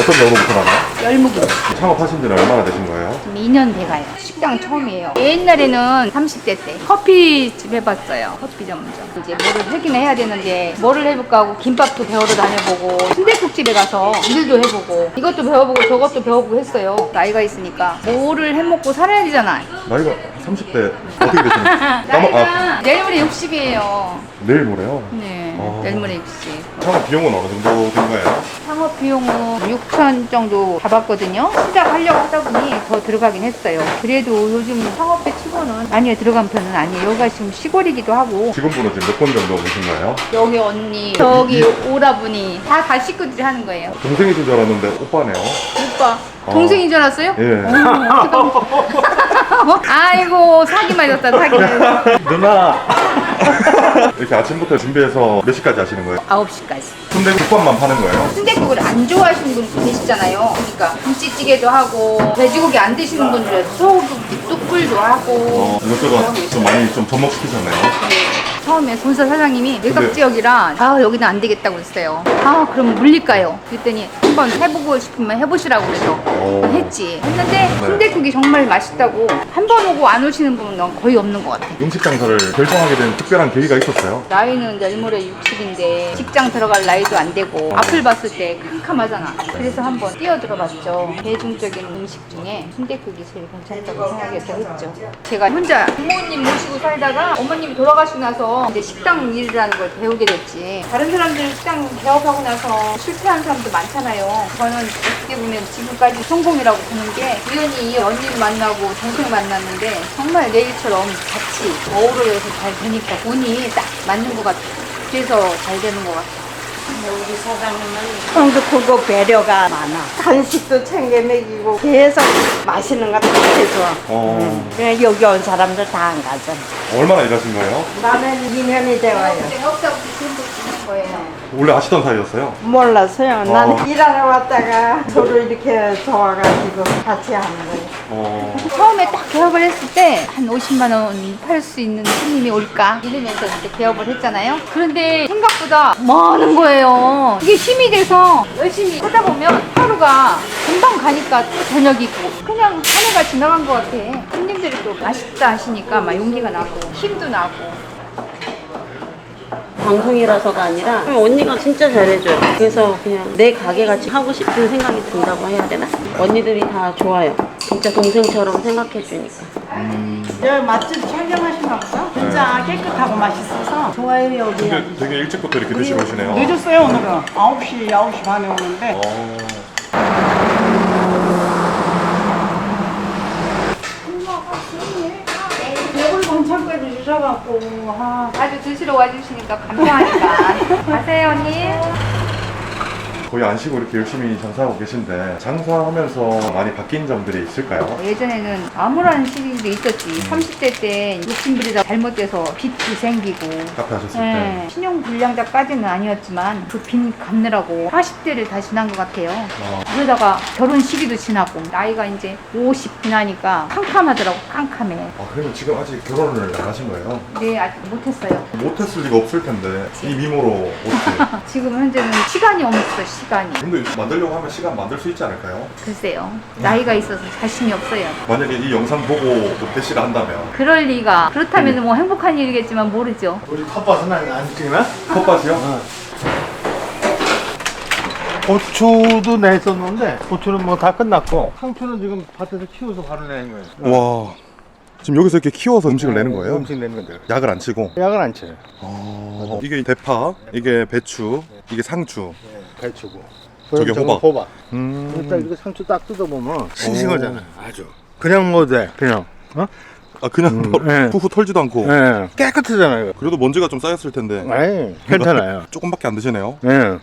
어떤 여로부터 나나요? 열무김. 창업하신 지는 얼마나 되신 거예요? 지금 2년 돼가요. 식당 처음이에요. 옛날에는 30대 때 커피집 해봤어요. 커피 전문점. 이제 뭐를 하긴 해야 되는데 뭐를 해볼까 하고 김밥도 배우러 다녀보고 순댓국집에 가서 일도 해보고 이것도 배워보고 저것도 배워보고 했어요. 나이가 있으니까 뭐를 해먹고 살아야 되잖아. 나이가 30대 어떻게 되시나요? 나이가 내일 모레 60이에요. 내일 모레요? 네, 아. 내일 모레 60. 창업 비용은 어느 정도 된 거예요? 창업 비용은 6천 정도 잡았거든요. 시작하려고 하다 보니 더 들어가긴 했어요. 그래도 요즘 창업회 치고는 많이 들어간 편은 아니에요. 여기가 지금 시골이기도 하고 직원분은 지금 몇 번 정도 오신 거예요? 여기 언니, 저기 오라분이 다 식구들이 하는 거예요. 동생이신 줄 알았는데 오빠네요. 오빠, 동생인 줄 알았어요? 예. 아이고, 사기 맞았다, 사기. 누나. 이렇게 아침부터 준비해서 몇 시까지 하시는 거예요? 9시까지. 순대국밥만 파는 거예요? 순댓국을 안 좋아하시는 분 계시잖아요. 그러니까 김치찌개도 하고 돼지고기 안 드시는 분들은 소고기 뚝불도 하고 이것저것 좀 많이 좀 접목시키셨네요. 처음에 본사 사장님이 외곽 지역이라 아 여기는 안 되겠다고 했어요. 아 그럼 물릴까요? 그랬더니 한번 해보고 싶으면 해보시라고 그래서 했지. 했는데 순댓국이 정말 맛있다고 한 번 오고 안 오시는 분은 거의 없는 것 같아요. 음식 장사를 결정하게 된 특별한 계기가 있었어요? 나이는 내일 모레 60인데 직장 들어갈 나이도 안 되고 앞을 봤을 때 캄캄하잖아. 그래서 한번 뛰어들어 봤죠. 대중적인 음식 중에 순댓국이 제일 괜찮다고 생각해서 했죠. 제가 혼자 부모님 모시고 살다가 어머님이 돌아가시고 나서 이제 식당 일이라는 걸 배우게 됐지. 다른 사람들은 식당 개업하고 나서 실패한 사람도 많잖아요. 저는 어떻게 보면 지금까지 성공이라고 보는 게 우연히 이 언니를 만나고 동생 만났는데 정말 내일처럼 같이 어우러져서 잘 되니까 운이 딱 맞는 것 같아요. 그래서 잘 되는 것 같아요. 우리 사장님은 성도 크고 배려가 많아. 간식도 챙겨 먹이고 계속 맛있는 거 다 해줘. 그냥 여기 온 사람들 다 안 가죠. 얼마나 일하신 거예요? 나는 2년이 되어요. 개업자부터 지금부터 주는 거예요. 원래 아시던 사이였어요? 몰랐어요. 나는 일하러 왔다가 서로 이렇게 도와가지고 같이 하는 거예요. 처음에 딱 개업을 했을 때 한 50만 원 팔 수 있는 손님이 올까 이러면서 이제 개업을 했잖아요. 그런데 생각보다 많은 거예요. 이게 힘이 돼서 열심히 하다 보면 하루가 금방 가니까 또 저녁이고 그냥 한 해가 지나간 것 같아. 손님들이 또 맛있다 하시니까 막 용기가 나고 힘도 나고. 방송이라서가 아니라 언니가 진짜 잘해줘요. 그래서 그냥 내 가게 같이 하고 싶은 생각이 든다고 해야 되나? 언니들이 다 좋아요. 진짜 동생처럼 생각해주니까. 여기 맛집 촬영하시나 보다? 진짜 깨끗하고 맛있어서 좋아요 여기. 근데 되게 일찍부터 이렇게 드시고 오시네요. 늦었어요 오늘은. 9시 반에 오는데. 이걸 동창까지 주셔갖고 아주 드시러 와주시니까 감사하니까. 가세요 언니. 거의 안 쉬고 이렇게 열심히 장사하고 계신데 장사하면서 많이 바뀐 점들이 있을까요? 예전에는 암울한 시기도 있었지. 30대 때 욕심부리다 잘못돼서 빚도 생기고 카페 하셨을 네, 때 신용불량자까지는 아니었지만 그 빚 갚느라고 40대를 다 지난 것 같아요. 그러다가 결혼 시기도 지나고 나이가 이제 50 지나니까 캄캄하더라고. 캄캄해. 그러면 지금 아직 결혼을 안 하신 거예요? 네, 아직 못했어요. 못했을 리가 없을 텐데 이 미모로 어떻게 지금 현재는 시간이 없어. 시간이. 근데 만들려고 하면 시간 만들 수 있지 않을까요? 글쎄요. 나이가 있어서 자신이 없어요. 만약에 이 영상 보고 또 대시를 한다면 그럴 리가. 그렇다면 뭐 행복한 일이겠지만 모르죠. 우리 텃밭은 안 찍나? 텃밭이요? 고추도 냈었는데 고추는 뭐 다 끝났고 상추는 지금 밭에서 키워서 바로 내는 거예요. 와 지금 여기서 이렇게 키워서 음식을 내는 거예요? 음식 내는 건데 약을 안 치고 약은 안 쳐요. 이게 대파, 이게 배추, 이게 상추 배추고 저게 저건 호박. 일단 이렇게 상추 딱 뜯어보면 싱싱하잖아. 아주 그냥 먹어도 돼. 그냥 그냥 네. 후후 털지도 않고 예 깨끗하잖아요. 그래도 먼지가 좀 쌓였을 텐데 아이 괜찮아요. 조금밖에 안 드시네요. 예.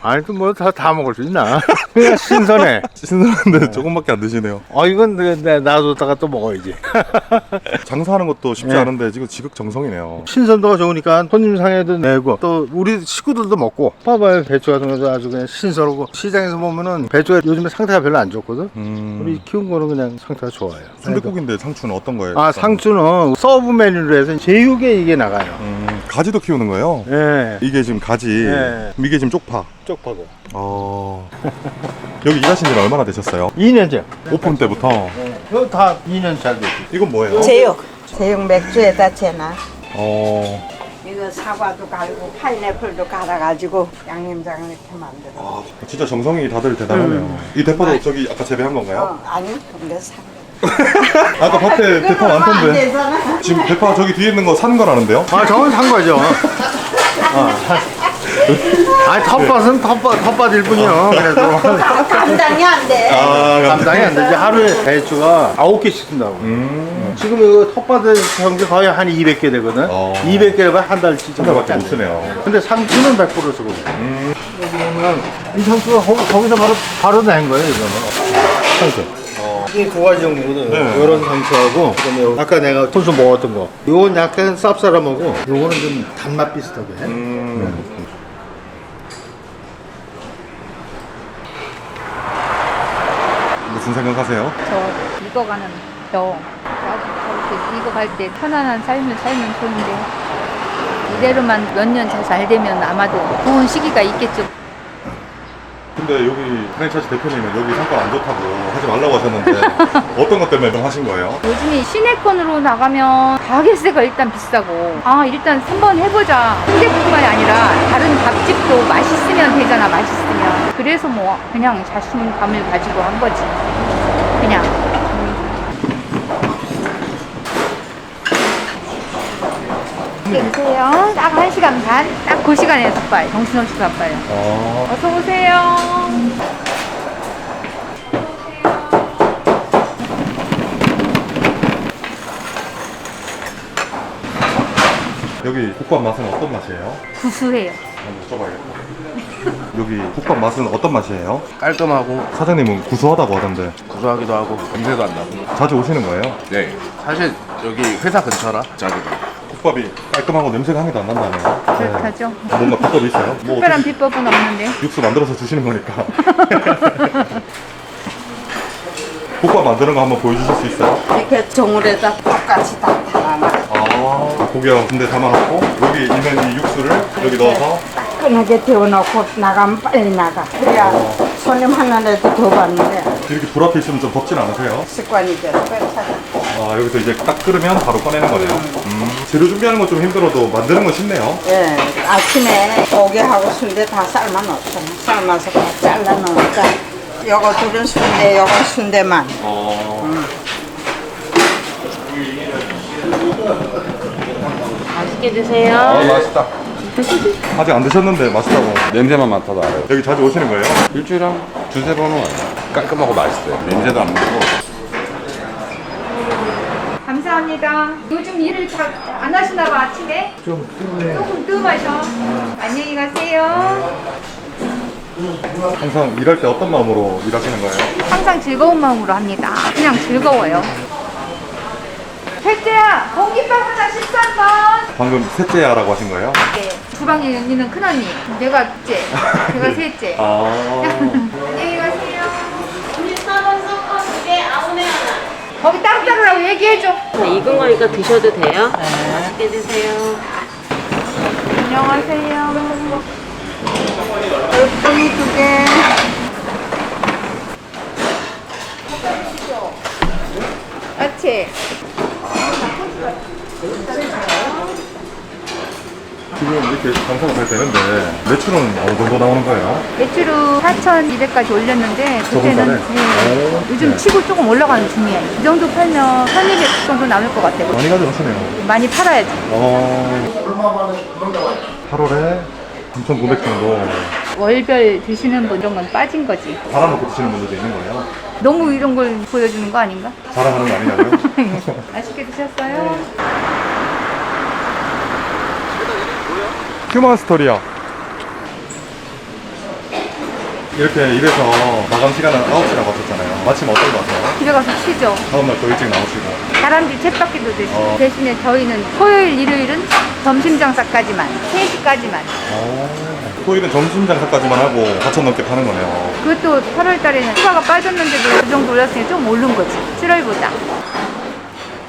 아니 또 뭐 다 먹을 수 있나? 그냥 신선해. 신선한데 조금밖에 안 드시네요. 이건 내가 놔뒀다가 또 먹어야지. 장사하는 것도 쉽지 네. 않은데 지금 지극정성이네요. 신선도가 좋으니까 손님 상에도 내고 또 우리 식구들도 먹고 봐봐요. 배추 같은 것도 아주 그냥 신선하고 시장에서 보면은 배추가 요즘에 상태가 별로 안 좋거든. 우리 키운 거는 그냥 상태가 좋아요. 순댓국인데 상추는 어떤 거예요? 상추는 서브 메뉴로 해서 제육에 이게 나가요. 가지도 키우는 거예요? 예. 이게 지금 가지, 네. 이게 지금 쪽파. 쪽파고. 여기 일하신 지는 얼마나 되셨어요? 2년째. 오픈 때부터. 이거 다 2년 차 됐지. 이건 뭐예요? 제육 맥주에다 재놔. 어, 이거 사과도 갈고 파인애플도 갈아가지고 양념장을 이렇게 만들어. 진짜 정성이 다들 대단하네요. 이 대파도 저기 아까 재배한 건가요? 아니, 근데 사. 아까 밭에 대파 많던데. 되잖아. 지금 대파 저기 뒤에 있는 거 산 거라는데요? 아, 저건 산 거죠. 아니, 텃밭은 텃밭일 뿐이요. 그래도. 감당이 안 돼. 감당이 안 되지. 하루에 배추가 9개씩 쓴다고. 지금 이거 텃밭에 경제 거의 한 200개 되거든. 200개를 한 달치 한 달밖에 정도밖에 안 못 돼. 쓰네요. 근데 상추는 100% 쓰고. 그러면 이 상추가 거기서 바로 낸 거예요, 이거는. 상추. 이게 두 가지 종류거든. 네. 이런 상추하고, 그다음에 요거 아까 내가 손수 먹었던 거. 요건 약간 쌉싸름하고, 요거는 좀 단맛 비슷하게. 무슨 생각하세요? 저 익어가는 벼. 저렇게 익어갈 때 편안한 삶을 살면 좋은데 이대로만 몇 년 잘 되면 아마도 좋은 시기가 있겠죠. 근데 여기 프랜차이즈 대표님은 여기 상권 안 좋다고 하지 말라고 하셨는데 어떤 것 때문에 좀 하신 거예요? 요즘에 시내권으로 나가면 가게세가 일단 비싸고 일단 한번 해보자. 순대국만이 아니라 다른 밥집도 맛있으면 되잖아. 맛있으면. 그래서 뭐 그냥 자신감을 가지고 한 거지. 그냥. 드세요. 딱 1시간 반? 딱 그 시간에 바빠요. 정신없이 바빠요. 어서 오세요. 여기 국밥 맛은 어떤 맛이에요? 구수해요. 한번 여쭤봐야겠다. 여기 국밥 맛은 어떤 맛이에요? 깔끔하고 사장님은 구수하다고 하던데 구수하기도 하고 냄새도 안 나고. 자주 오시는 거예요? 네. 사실 여기 회사 근처라 자주. 국밥이 깔끔하고 냄새가 한 개도 안 난다네요. 그렇다죠. 뭔가 비법이 있어요? 뭐 특별한 어떻게 비법은 없는데. 육수 만들어서 주시는 거니까. 국밥 만드는 거 한번 보여주실 수 있어요? 이렇게 종울에다 똑같이 다 달아놔. 고기 군데 담아놓고 여기 있는 이 육수를 여기 넣어서 따끈하게 데워놓고 나가면 빨리 나가. 그래야 손님 하나라도 더 받는데 이렇게 불 앞에 있으면 좀 덥진 않으세요? 습관이 돼서 괜찮아. 여기서 이제 딱 끓으면 바로 꺼내는 거네요. 재료 준비하는 건 좀 힘들어도 만드는 건 쉽네요. 예, 아침에 고기하고 순대 다 삶아 놓잖아. 삶아서 다 잘라 놓으니까 요거 둘은 순대, 요거 순대만. 맛있게 드세요. 맛있다. 아직 안 드셨는데 맛있다고. 냄새만 맡아도 알아요. 여기 자주 오시는 거예요? 일주일에 한 두세 번은 와요. 깔끔하고 맛있어요. 냄새도 안 나고. 감사합니다. 요즘 일을 잘 안 하시나 봐, 아침에? 좀 뜸해. 조금 뜸하셔. 안녕히 가세요. 항상 일할 때 어떤 마음으로 일하시는 거예요? 항상 즐거운 마음으로 합니다. 그냥 즐거워요. 셋째야, 공깃밥 하나 13번. 방금 셋째야라고 하신 거예요? 네, 주방에 있는 큰언니. 내가 둘째, 제가 셋째. 안녕히 가세요. 14번 섞어 2개, 아우메 하나. 거기 따로 따르라고 얘기해줘. 익은 거니까 드셔도 돼요. 맛있게 드세요. 안녕하세요. 얼큰이 2개. 야채. 지금 이렇게 장사가 잘 되는데 매출은 어느 정도 나오는 거예요? 매출은 4,200까지 올렸는데 저번 달에? 그때는 요즘 치고 조금 올라가는 중이에요. 이 정도 팔면 1,200 정도 남을 것 같아요. 많이 가져가시네요. 많이 팔아야지. 8월에 3,900 정도 월별 드시는 분 이런 건 빠진 거지. 달아놓고 드시는 분들도 있는 거예요? 너무 이런 걸 보여주는 거 아닌가? 자랑하는 거 아니냐고요? 맛있게 드셨어요? 휴먼 스토리요. 이렇게 일해서 마감 시간은 9시라고 하셨잖아요. 마침 어떤 거 같아요? 집에 가서 쉬죠. 다음날 또 일찍 나오시고. 사람들이 쳇바퀴도 드시고 대신에 저희는 토요일, 일요일은 점심 장사까지만 3시까지만. 토요일은 점심 장사까지만 하고 4,000 넘게 파는 거네요. 그것도 8월 달에는 수가가 빠졌는데도 그 정도 올랐으니 좀 오른 거지. 7월보다.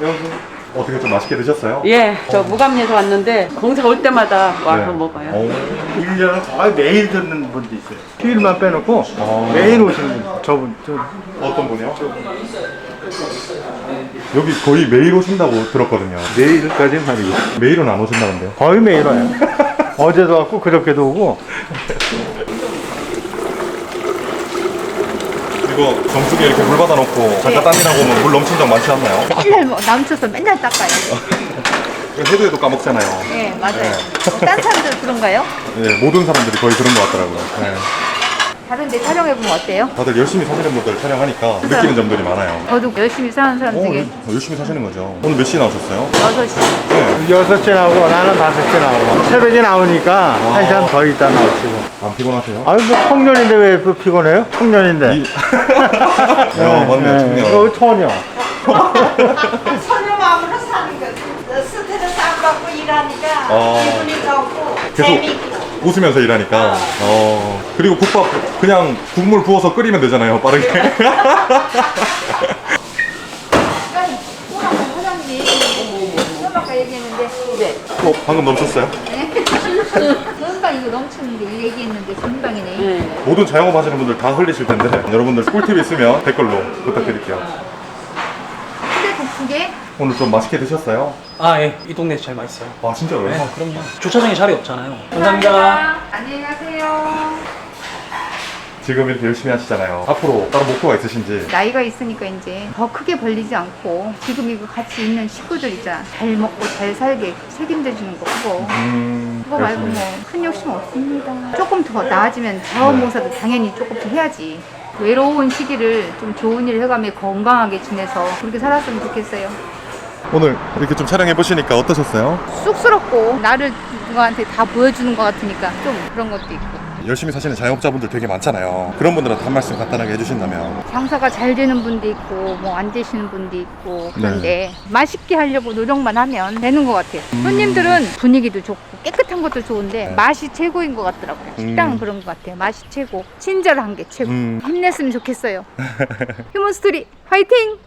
여기 어떻게 좀 맛있게 드셨어요? 예, 저 무감리에서 왔는데 공사 올 때마다 와서 먹어요. 1년은 거의 매일 듣는 분도 있어요. 휴일만 빼놓고 매일 오시는 분. 저분. 어떤 분이요? 여기 거의 매일 오신다고 들었거든요. 내일까지는 아니고. 매일은 안 오신다는데요? 거의 매일 와요. 어제도 왔고 그저께도 오고. 이거 정수기에 이렇게 물 받아놓고 잠깐 땀이나고 오면 물 넘친 적 많지 않나요? 맨날 뭐 남쳐서 맨날 닦아요. 해도 해도 까먹잖아요. 네, 맞아요. 딴 사람들 그런가요? 네, 모든 사람들이 거의 그런 것 같더라고요. 네. 다른 데 촬영해보면 어때요? 다들 열심히 사시는 분들 촬영하니까 느끼는 점들이 많아요. 저도 열심히 사는 사람 중에 열심히 사시는 거죠. 오늘 몇 시에 나오셨어요? 6시. 네. 6시 나오고 나는 5시 나오고. 새벽에 나오니까 1시간 더 있다 나오시고. 안 피곤하세요? 아유, 뭐 청년인데 왜 또 피곤해요? 청년인데. 맞네요, 청년. 이거 청년. 소녀 마음으로 사는 거지. 스트레스 안 받고 일하니까 기분이 좋고 계속 재미있고. 웃으면서 일하니까. 그리고 국밥 그냥 국물 부어서 끓이면 되잖아요, 빠르게. 처음 아까 얘기했는데 네. 방금 넘쳤어요? 금방 이거 넘치는데 얘기했는데 금방이네. 네. 모든 자영업 하시는 분들 다 흘리실 텐데 여러분들 꿀팁 있으면 댓글로 부탁드릴게요. 근데 2개? 오늘 좀 맛있게 드셨어요? 아, 예. 이 동네에서 제일 맛있어요. 아 진짜로요? 그럼요. 주차장에 자리 없잖아요. 감사합니다. 안녕히 가세요. 지금 이렇게 열심히 하시잖아요. 앞으로 다른 목표가 있으신지? 나이가 있으니까 이제 더 크게 벌리지 않고 지금 이거 같이 있는 식구들 있잖아. 잘 먹고 잘 살게 책임져주는 거 그거. 그거 말고 열심히. 뭐 큰 욕심 없습니다. 조금 더 나아지면 자원봉사도 당연히 조금 더 해야지. 외로운 시기를 좀 좋은 일 해가며 건강하게 지내서 그렇게 살았으면 좋겠어요. 오늘 이렇게 좀 촬영해 보시니까 어떠셨어요? 쑥스럽고 나를 누구한테 다 보여주는 것 같으니까 좀 그런 것도 있고. 열심히 사시는 자영업자분들 되게 많잖아요. 그런 분들한테 한 말씀 간단하게 해주신다면. 장사가 잘 되는 분도 있고 뭐 안 되시는 분도 있고 그런데 맛있게 하려고 노력만 하면 되는 것 같아요. 손님들은 분위기도 좋고 깨끗한 것도 좋은데 맛이 최고인 것 같더라고요. 식당은 그런 것 같아요. 맛이 최고, 친절한 게 최고. 힘냈으면 좋겠어요. 휴먼 스토리 화이팅!